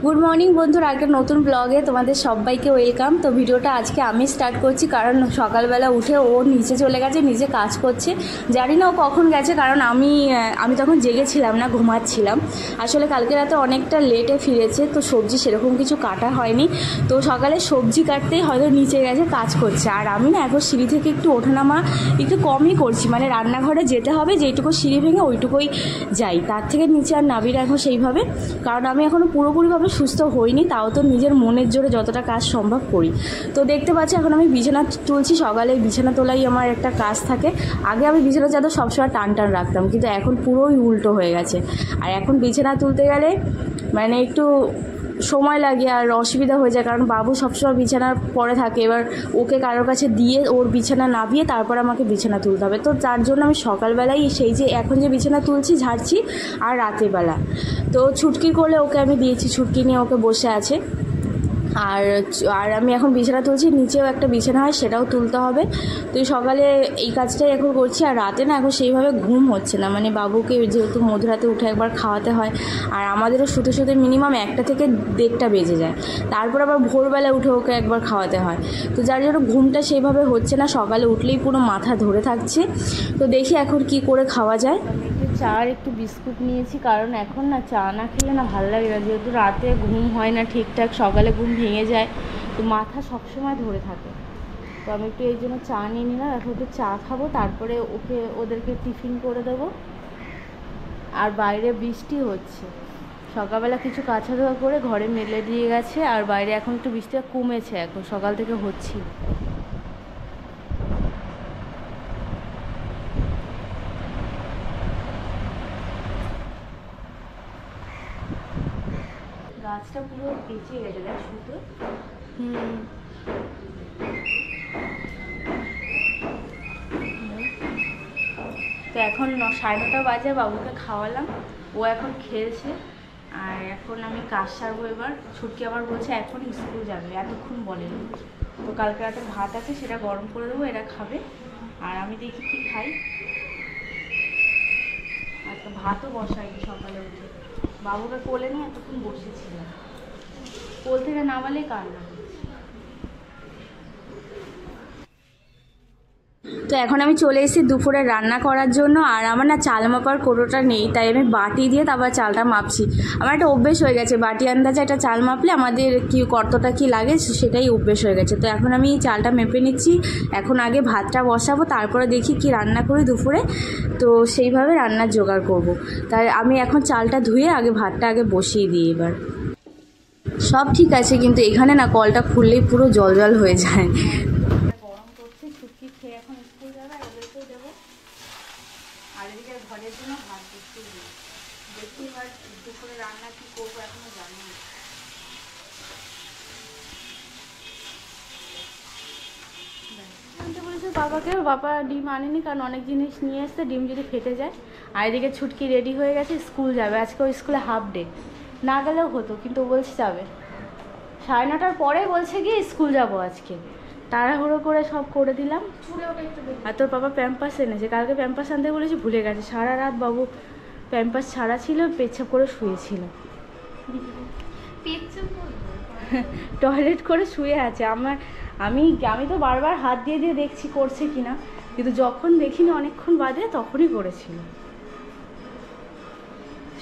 Good morning বন্ধুরা, একটা নতুন ব্লগে তোমাদের সবাইকে ওয়েলকাম। তো ভিডিওটা আজকে আমি স্টার্ট করছি, কারণ সকালবেলা উঠে ও নিচে চলে গেছে, নিজে কাজ করছে। জানি না ও কখন গেছে, কারণ আমি তখন জেগেছিলাম না, ঘুমাচ্ছিলাম। আসলে কালকে রাতে অনেকটা লেটে ফিরেছে, তো সবজি সেরকম কিছু কাটা হয়নি। তো সকালে সবজি কাটতেই হয়তো নিচে গেছে, কাজ করছে। আর আমি না এখন সিঁড়ি থেকে একটু ওঠানামা একটু কমই করছি, মানে রান্নাঘরে যেতে হবে, যেটুকু সিঁড়ি ভেঙে ওইটুকুই যাই, তার থেকে নিচে আর নাবি রাখবো সেইভাবে। কারণ আমি এখনও পুরোপুরিভাবে সুস্থ হইনি, তাও তো নিজের মনের জোরে যতটা কাজ সম্ভব করি। তো দেখতে পাচ্ছি এখন আমি বিছানা তুলছি। সকালে বিছানা তোলাই আমার একটা কাজ থাকে। আগে আমি বিছানা চাদর সবসময় টান টান রাখতাম, কিন্তু এখন পুরোই উল্টো হয়ে গেছে। আর এখন বিছানা তুলতে গেলে মানে একটু সময় লাগে আর অসুবিধা হয়ে যায়, কারণ বাবু সবসময় বিছানার পরে থাকে। এবার ওকে কারোর কাছে দিয়ে ওর বিছানা নামিয়ে তারপর আমাকে বিছানা তুলতে হবে। তো তার জন্য আমি সকালবেলাই সেই যে এখন যে বিছানা তুলছি, ঝাড়ছি, আর রাতেরবেলা তো ছুটকি করলে ওকে আমি দিয়েছি, ছুটকি নিয়ে ওকে বসে আছে। আর আর আমি এখন বিছানা তুলছি, নিচেও একটা বিছানা হয়, সেটাও তুলতে হবে। তো সকালে এই কাজটাই এখন করছি। আর রাতে না এখন সেইভাবে ঘুম হচ্ছে না, মানে বাবুকে যেহেতু মধ্যরাতে উঠে একবার খাওয়াতে হয়, আর আমাদেরও শুতে শুতে মিনিমাম 1টা থেকে 1:30টা বেজে যায়। তারপর আবার ভোরবেলা উঠে ওকে একবার খাওয়াতে হয়। তো যার জন্য ঘুমটা সেইভাবে হচ্ছে না, সকালে উঠলেই পুরো মাথা ধরে থাকছে। তো দেখি এখন কি করে খাওয়া যায়। চা আর একটু বিস্কুট নিয়েছি, কারণ এখন না চা না খেলে না ভালো লাগে না, যেহেতু রাতে ঘুম হয় না ঠিকঠাক, সকালে ঘুম ভেঙে যায়, তো মাথা সবসময় ধরে থাকে। তো আমি একটু এই জন্য চা নিয়ে নিলাম। এখন একটু চা খাবো, তারপরে ওদেরকে টিফিন করে দেবো। আর বাইরে বৃষ্টি হচ্ছে, সকালবেলা কিছু কাঁচা ধোয়া করে ঘরে মেলে দিয়ে গেছে, আর বাইরে এখন একটু বৃষ্টিটা কমেছে, এখন সকাল থেকে হচ্ছে। গাছটা পুরো বেঁচে গেছে, দেখ শুধু। তো এখন 9:30 বাজে, বাবুকে খাওয়ালাম, ও এখন খেলছে। আর এখন আমি কাজ সারবো। এবার ছুটকি আবার বলছে এখন স্কুল যাবে, এতক্ষণ বলেনি। তো কালকে রাতে ভাত আছে, সেটা গরম করে দেবো, এরা খাবে। আর আমি দেখি কি খাই। আর তো ভাতও বসাইনি সকালে উঠে, বাবুকে কোলে নিয়ে এতক্ষণ বসেছিলাম, কোল থেকে নামালেই কান্না। তো এখন আমি চলে এসেছি দুপুরে রান্না করার জন্য। আর আমার না চাল মাপার কোটোটা নেই, তাই আমি বাটি দিয়ে তারপর চালটা মাপছি। আমার একটা অভ্যেস হয়ে গেছে, বাটি আন্দাজে একটা চাল মাপলে আমাদের কি কতটা কি লাগে সেটাই অভ্যেস হয়ে গেছে। তো এখন আমি চালটা মেপে নিচ্ছি। এখন আগে ভাতটা বসাবো, তারপরে দেখি কি রান্না করি দুপুরে, তো সেইভাবে রান্নার জোগাড় করব। তাই আমি এখন চালটা ধুয়ে আগে ভাতটা আগে বসিয়ে দিই। এবার সব ঠিক আছে, কিন্তু এখানে না কলটা খুললেই পুরো জল জল হয়ে যায়। আর এদিকে ঘরের জন্য ভাত দিচ্ছি, দেখি এবার দুপুরে রান্না কি করবো এখনো জানি না। আনতে বলেছে বাবাকে, বাবা ডিম আনেনি, কারণ অনেক জিনিস নিয়ে এসছে, ডিম যদি ফেটে যায়। আর এদিকে ছুটকি রেডি হয়ে গেছে, স্কুল যাবে। আজকে ওই স্কুলে হাফ ডে, না গেলেও হতো, কিন্তু বলছে যাবে। 9:30টার পরে বলছে কি স্কুল যাব আজকে। তাড়াহুড়ো করে সব করে দিলাম। আর তোর বাবা প্যাম্পাস এনেছে, কালকে প্যাম্পাস আনতে বলেছি, ভুলে গেছে। সারা রাত বাবু প্যাম্পাস ছাড়া ছিল, পেচ্ছাপ করে শুয়েছিল, টয়লেট করে শুয়ে আছে। আমি তো বারবার হাত দিয়ে দিয়ে দেখছি করছে কিনা, কিন্তু যখন দেখিনি অনেকক্ষণ বাদে, তখনই করেছিল।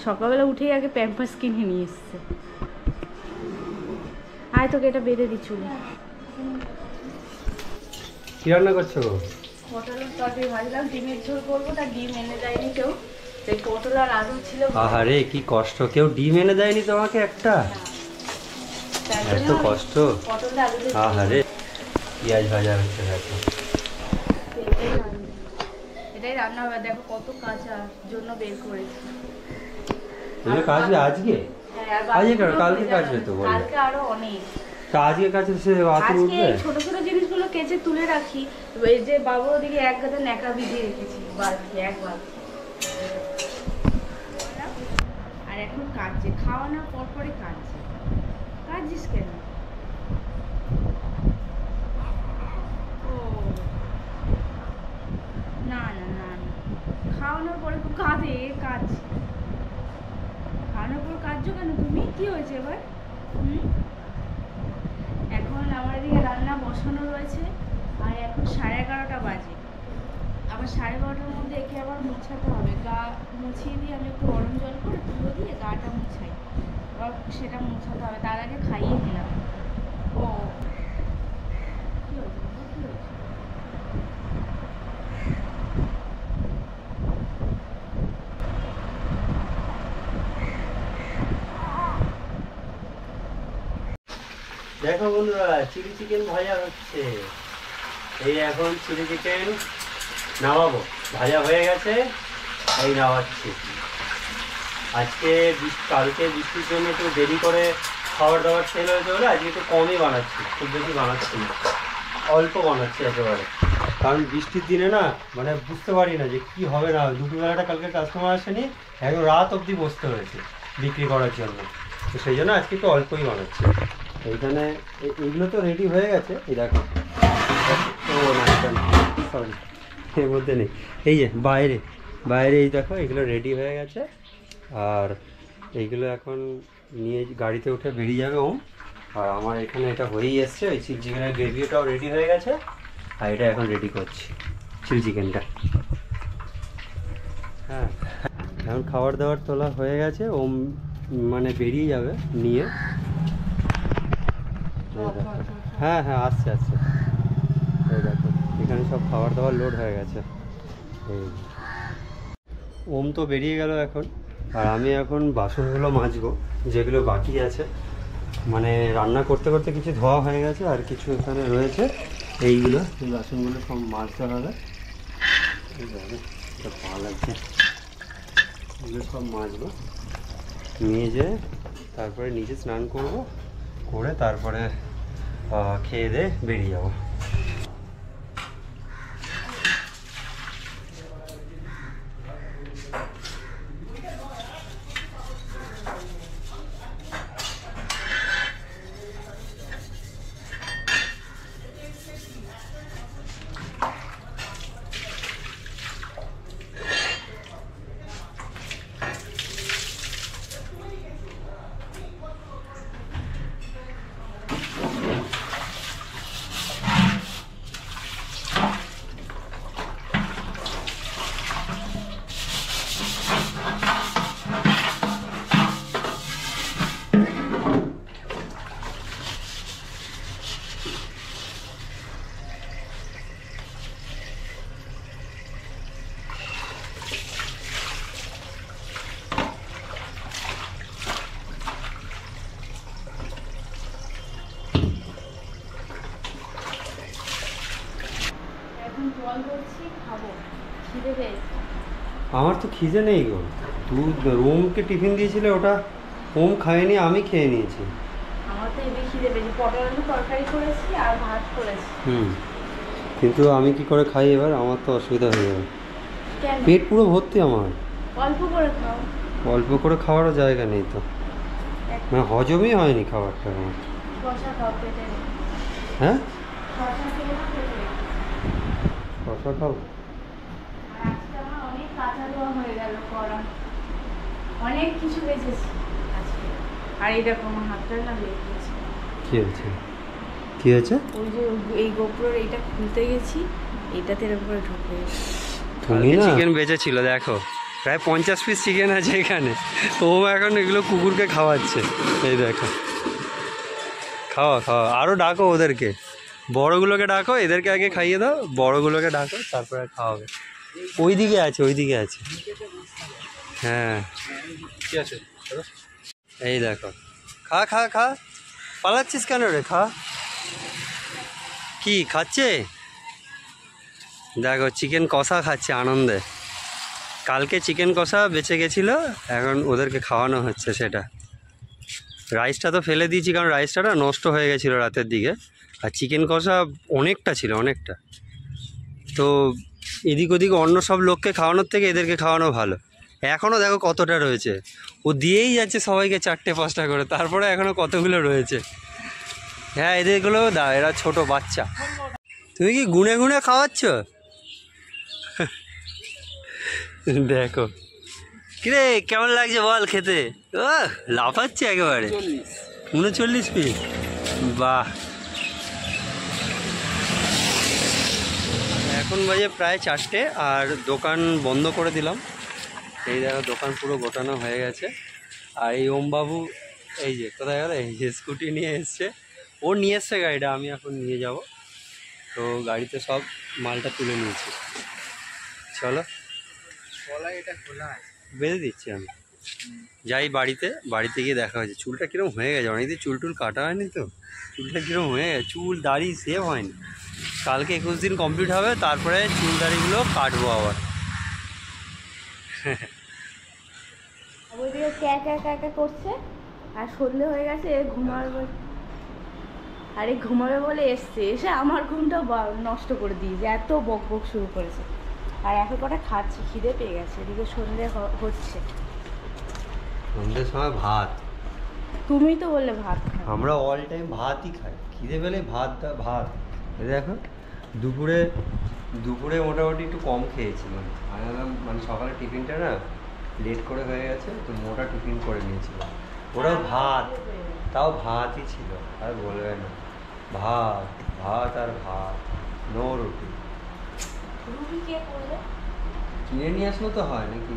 সকালবেলা উঠেই আগে প্যাম্পাস কিনে নিয়ে এসছে। আয় তোকে এটা বেঁধে দি চুলে। কি রান্না করছো? পটলের তরকারি ভাজলাম, ডিমের ঝোল করবো, তা ডিম এনে দেয়নি কেউ। এই পটল আর আলু ছিল। আহারে কি কষ্ট, কেউ ডিম এনে দেয়নি তোমাকে একটা? এত কষ্ট। আহারে পেঁয়াজ ভাজা হচ্ছে, দেখো এটাই রান্না হবে। দেখো কত কাঁচা জন্য বের করেছি। তুমি কাজে আজকে? আজকে কেন, কালকে কাজবে তো? বলো, কালকে আরো অনেক আজকে কাজে সে রাতে উঠবে। ছোট ছোট জিনিসগুলো কেচে তুলে রাখি। এই যে বাবুর ওদিকে এক গাদা ন্যাকা ভিজিয়ে রেখেছি, বালতি এক বালতি। আর এখন কাজছে, খাওয়ানোর পর পরে কাজছে। কাজছিস কেন? ও না না না না, খাওয়ানোর পরে কাঁদে। কাজ খাওয়ানোর পর কাজছো কেন তুমি? কি হয়েছে এবার? এখন আমার এদিকে রান্না বসানো রয়েছে, আর এখন 11:30 বাজে। আবার 12:30টার মধ্যে একে আবার মোছাতে হবে, গা মুছিয়ে দিয়ে আমি একটু গরম জল করে তুলো দিয়ে গাটা মুছাই, আবার সেটা মোছাতে হবে। তার আগে খাইয়ে দিলাম। ও কি হয়েছে? কি হয়েছে? দেখো বন্ধুরা, চিলি চিকেন ভাজা হচ্ছে। এই এখন চিলি চিকেন নামাবো, ভাজা হয়ে গেছে, এই নামাচ্ছি। আজকে কালকে বৃষ্টির জন্য একটু দেরি করে খাবার দাবার সেল হয়েছে বলে আজকে একটু কমই বানাচ্ছি, খুব বেশি বানাচ্ছি না, অল্প বানাচ্ছি একেবারে। কারণ বৃষ্টির দিনে না মানে বুঝতে পারি না যে কি হবে না। দুপুরবেলাটা কালকে কাস্টমার আসেনি, একদম রাত অবধি বসতে হয়েছে বিক্রি করার জন্য, তো সেই জন্য আজকে একটু অল্পই বানাচ্ছি। এইখানে এইগুলো তো রেডি হয়ে গেছে, এই দেখো। ও না, সরি, এর মধ্যে নেই। এই যে বাইরে বাইরে এই দেখো, এগুলো রেডি হয়ে গেছে। আর এইগুলো এখন নিয়ে গাড়িতে উঠে বেরিয়ে যাবে ওম। আর আমার এখানে এটা হয়েই এসছে, ওই চিলি চিকেনের গ্রেভিটাও রেডি হয়ে গেছে। আর এটা এখন রেডি করছি চিলি চিকেনটা। হ্যাঁ, এখন খাবার দাবার তোলা হয়ে গেছে, ওম মানে বেরিয়ে যাবে নিয়ে। হ্যাঁ হ্যাঁ, আসছে আসছে। এই দেখো এখানে সব খাবার দাবার লোড হয়ে গেছে। এই ওম তো বেরিয়ে গেল এখন, আর আমি এখন বাসনগুলো মাজবো যেগুলো বাকি আছে। মানে রান্না করতে করতে কিছু ধোয়া হয়ে গেছে, আর কিছু এখানে রয়েছে। এইগুলো এই বাসনগুলো সব মাজতে হবে। ভালো লাগছে, এগুলো সব মাজবো, নিয়ে যেয়ে তারপরে নিজে স্নান করব, করে তারপরে খেয়ে দিয়ে বেরিয়ে যাবো। আমার তো খিদে নেই গো। তুই ওমকে টিফিন দিয়েছিলে, ওটা ওম খায়নি, আমি খেয়ে নিয়েছি। আমার তো এবার খিদে পেয়েছে, পটল আলু তরকারি করেছি আর ভাত করেছি। কিন্তু আমি কি করে খাই এবার? আমার তো অসুবিধা হয়ে যাবে, পেট পুরো ভর্তি আমার। অল্প করে খাও। অল্প করে খাওয়ারও জায়গা নেই তো, মানে হজমই হয়নি খাবারটা আমার। শসা খাও পেটে। হ্যাঁ, শসা খেয়ে না পেটে। শসা খাও। আজকে আমার অনেক কাঁচা ধোয়া হয়ে গেল করা, অনেক কিছু বেঁচেছি আজকে। আর এই দেখো আমার হাতটা না লেগে গেছে। কি হয়েছে? কি হয়েছে? ওই যে এই গোপ্রোর এইটা খুলতে গেছি, এইটাতে এরকম করে ঢুকে গেছে। তুমি না চিকেন বেঁচেছিল, দেখো প্রায় 50 পিস চিকেন আছে এখানে। ও এখন এগুলো কুকুরকে খাওয়াচ্ছে, এই দেখো। খাওয়া খাওয়া, আরও ডাকো ওদেরকে, বড়গুলোকে ডাকো, এদেরকে আগে খাইয়ে দাও, বড়গুলোকে ডাকো, তারপরে খাওয়াবে। ওইদিকে আছে, ওইদিকে আছে। হ্যাঁ ঠিক আছে, এই দেখো। খা খা খা, পালাচ্ছিস কেন রে? খা। কি খাচ্ছে? দেখো চিকেন কষা খাচ্ছে আনন্দে। কালকে চিকেন কষা বেঁচে গেছিলো, এখন ওদেরকে খাওয়ানো হচ্ছে সেটা। রাইসটা তো ফেলে দিয়েছি, কারণ রাইসটা না নষ্ট হয়ে গেছিলো রাতের দিকে, আর চিকেন কষা অনেকটা ছিল, অনেকটা। তো এদিক ওদিক অন্য সব লোককে খাওয়ানোর থেকে এদেরকে খাওয়ানো ভালো। এখনও দেখো কতটা রয়েছে, ও দিয়েই যাচ্ছে সবাইকে 4-5টা করে, তারপরে এখনও কতগুলো রয়েছে। হ্যাঁ, এদেরগুলো দাও, এরা ছোট বাচ্চা। তুমি কি গুনে গুনে খাওয়াচ্ছ? দেখো কিরে, কেমন লাগছে বল খেতে? ও লাফাচ্ছে একেবারে। 39 পিস, বাহ। এখন বাজে প্রায় 4টে, আর দোকান বন্ধ করে দিলাম। এই দেখো দোকান পুরো গোটানো হয়ে গেছে। আর এই ওমবাবু এই যে কোথায় গেল, এই যে স্কুটি নিয়ে এসছে, ও নিয়ে এসছে গাড়িটা, আমি এখন নিয়ে যাব। তো গাড়িতে সব মালটা তুলে নিয়েছি, চলো এটা খোলা বেঁধে দিচ্ছি আমি। যাই বাড়িতে গিয়ে দেখা হয়েছে। চুলটা কীরকম হয়ে গেছে, অনেকদিন চুল টুল কাটা হয়নি তো, চুলটা কীরকম হয়ে গেছে, চুল দাড়ি সেভ হয়নি। কালকে 21 দিন কমপ্লিট হবে, তারপরে চুল দাড়িগুলো কাটবো আবার। ওইদিকে ক্যা করছে, আর সন্ধে হয়ে গেছে, ঘুমাবে বলে এসছে, এসে আমার ঘুমটা নষ্ট করে দিয়েছে, এত বক বক শুরু করেছে। আর এখন কটা খাচ্ছি, খিদে পেয়ে গেছে, এদিকে সন্ধে হচ্ছে। সন্ধ্যের সময় ভাত, তুমি তো বললে ভাত খাও। আমরা অল টাইম ভাতই খাই, খিদে পেলে ভাত। এই দেখো দুপুরে মোটামুটি একটু কম খেয়েছিলাম। মানে সকালে টিফিনটা না লেট করে হয়ে গেছে, তো মোটা টিফিন করে নিয়েছিলাম। ওরা ভাত, তাও ভাতই ছিল, আর বলবে না, ভাত আর ভাত, নো রুটি। রুটি কে করবে? কিনে নিয়ে আসলো তো হয় নাকি?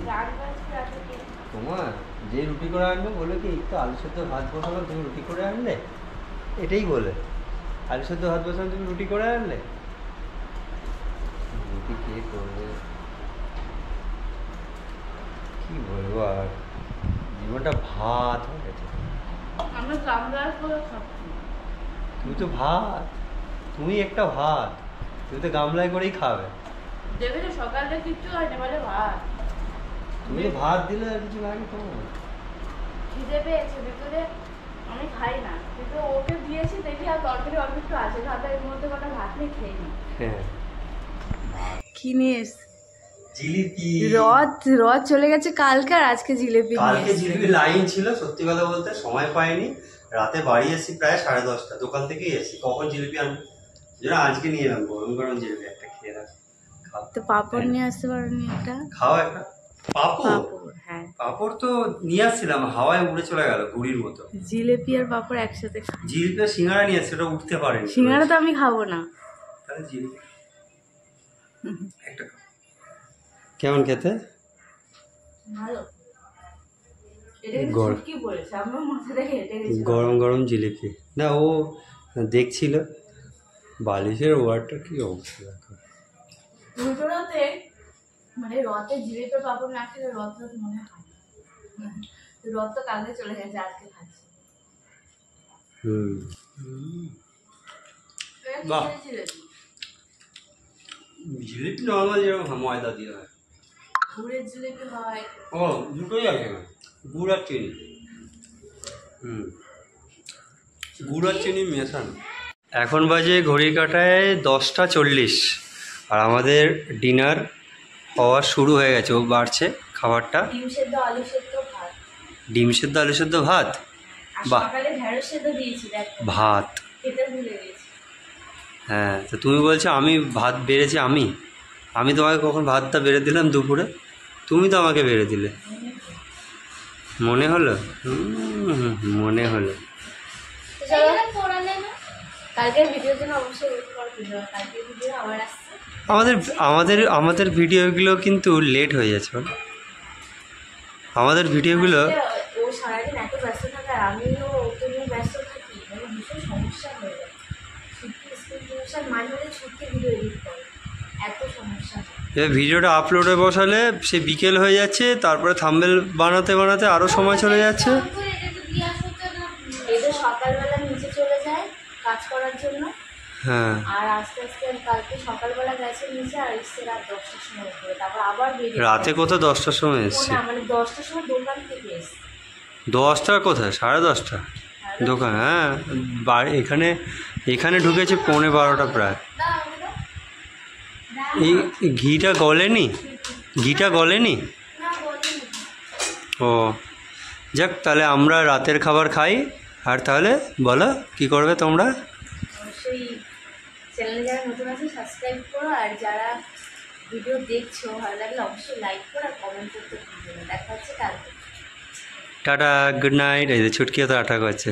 তোমার যে রুটি করে আনবে বলবে কি, একটু আলু সেদ্ধ ভাত বসালাম, তুমি রুটি করে আনলে, এটাই বলে। আলু সেদ্ধ ভাত বসালাম, তুমি রুটি করে আনলে। রুটি কে করবে, কি বলবো আর, জীবনটা ভাত হয়ে গেছে। আমরা গামলার করে খাচ্ছি। তুমি তো ভাত, তুমি একটা ভাত, তুমি তো গামলায় করেই খাবে। দেখেছো সকালে কিচ্ছু হয়নি, বলে ভাত। তুমি তো ভাত দিলে আর কিছু লাগে তোমার। খিদে পেয়েছে ভিতরে, আমি খাই না, কিন্তু ওকে দিয়েছি, দেখি আর তরকারি অল্প একটু আছে, ভাতের মধ্যে কটা ভাত নিয়ে খেয়ে নি। হ্যাঁ, কি নিয়ে এসছে? জিলিপি। রথ চলে গেছে কালকে, আর আজকে জিলিপি। কালকে জিলিপি লাইন ছিল, সত্যি কথা বলতে সময় পাইনি। রাতে বাড়ি এসেছি প্রায় 10:30, দোকান থেকেই এসেছি, কখন জিলিপি আনবো, যেন আজকে নিয়ে এলাম গরম গরম জিলিপি একটা খেয়ে রাখ। তো পাপড় নিয়ে আসতে পারোনি একটা? খাও একটা। পাপড়? হ্যাঁ, পাপড় তো নিয়ে আসছিলাম, হাওয়ায় উড়ে চলে গেল গুড়ির মতো। জিলিপি আর পাপড় একসাথে? জিলিপি আর সিঙ্গারা নিয়ে আসছে, ওটা উঠতে পারেনি। সিঙ্গারা তো আমি খাবো না। তাহলে জিলিপি একটা। কেমন খেতে? ভালো। গরম গরম জিলিপি না, ও দেখছিল। বালিশের ওয়ারটা কি অবস্থা দেখো। মানে রথে জিলিপি পাপড় না খেলে রথ মনে হয়। রথ তো কালকে চলে গেছে, আজকে খাচ্ছি। বাহ, জিলিপি নর্মাল যেরকম ময়দা দিয়ে হয়, গুড়ের জিলিপি হয়। ও দুটোই আছে, গুড় আর চিনি। গুড় আর চিনি মেশানো। এখন বাজে ঘড়ির কাঁটায় 10:40, আর আমাদের ডিনার হওয়া শুরু হয়ে গেছে, ও বাড়ছে খাবারটা। ডিম সেদ্ধ আলু সেদ্ধ ভাত। ডিম সেদ্ধ আলু সেদ্ধ ভাত, বাহ। সকালে ঢেঁড়স সেদ্ধ দিয়েছি, ভাত খেতে ভুলে গেছি। হ্যাঁ, তো তুমি বলছো আমি ভাত বেড়েছি, আমি তোমাকে কখন ভাতটা বেড়ে দিলাম দুপুরে? তুমি তো আমাকে বেড়ে দিলে, মনে হলো? মনে হলো। কালকের ভিডিওর জন্য অবশ্যই ওয়েট করো, কালকের ভিডিও আবার আসছে। আমাদের ভিডিওগুলো কিন্তু লেট হয়ে যাচ্ছে, আমাদের ভিডিওগুলো। ও সারাদিন এত ব্যস্ত থাকে, আর আমিও ওকে নিয়ে ব্যস্ত থাকি, মানে ভীষণ সমস্যা হয়ে যায়। ছুটির মাঝে মাঝে ছুটির ভিডিও এডিট করে, এত সমস্যা। এবার ভিডিওটা আপলোডে বসালে সে বিকেল হয়ে যাচ্ছে, তারপরে থাম্বনেল বানাতে বানাতে আরও সময় চলে যাচ্ছে। এদের সকালবেলা নিচে চলে যায় কাজ করার জন্য, হ্যাঁ, আর আস্তে আস্তে কালকে সকালবেলা গেছে নিচে, আর এসছে রাত 10টার সময় উপরে, তারপর আবার রাতে কোথাও 10টার সময় এসছে? মানে 10টার সময় দোকান থেকে এসছে। 10টা কোথায়, 10:30 দোকান? হ্যাঁ, বাড়ি এখানে ঢুকেছে 11:15 প্রায়। এই ঘিটা গলেনি? ও যাক, তাহলে আমরা রাতের খাবার খাই। আর তাহলে বলো কি করবে তোমরা? অবশ্যই চ্যানেলে যারা নতুন আছে সাবস্ক্রাইব করো, আর যারা ভিডিও দেখছো ভালো লাগলে অবশ্যই লাইক করো আর কমেন্ট করতে ভুলবে না। দেখা হচ্ছে কালকে। Tata, good night. এই যে ছুটকিও তো আটা করছে।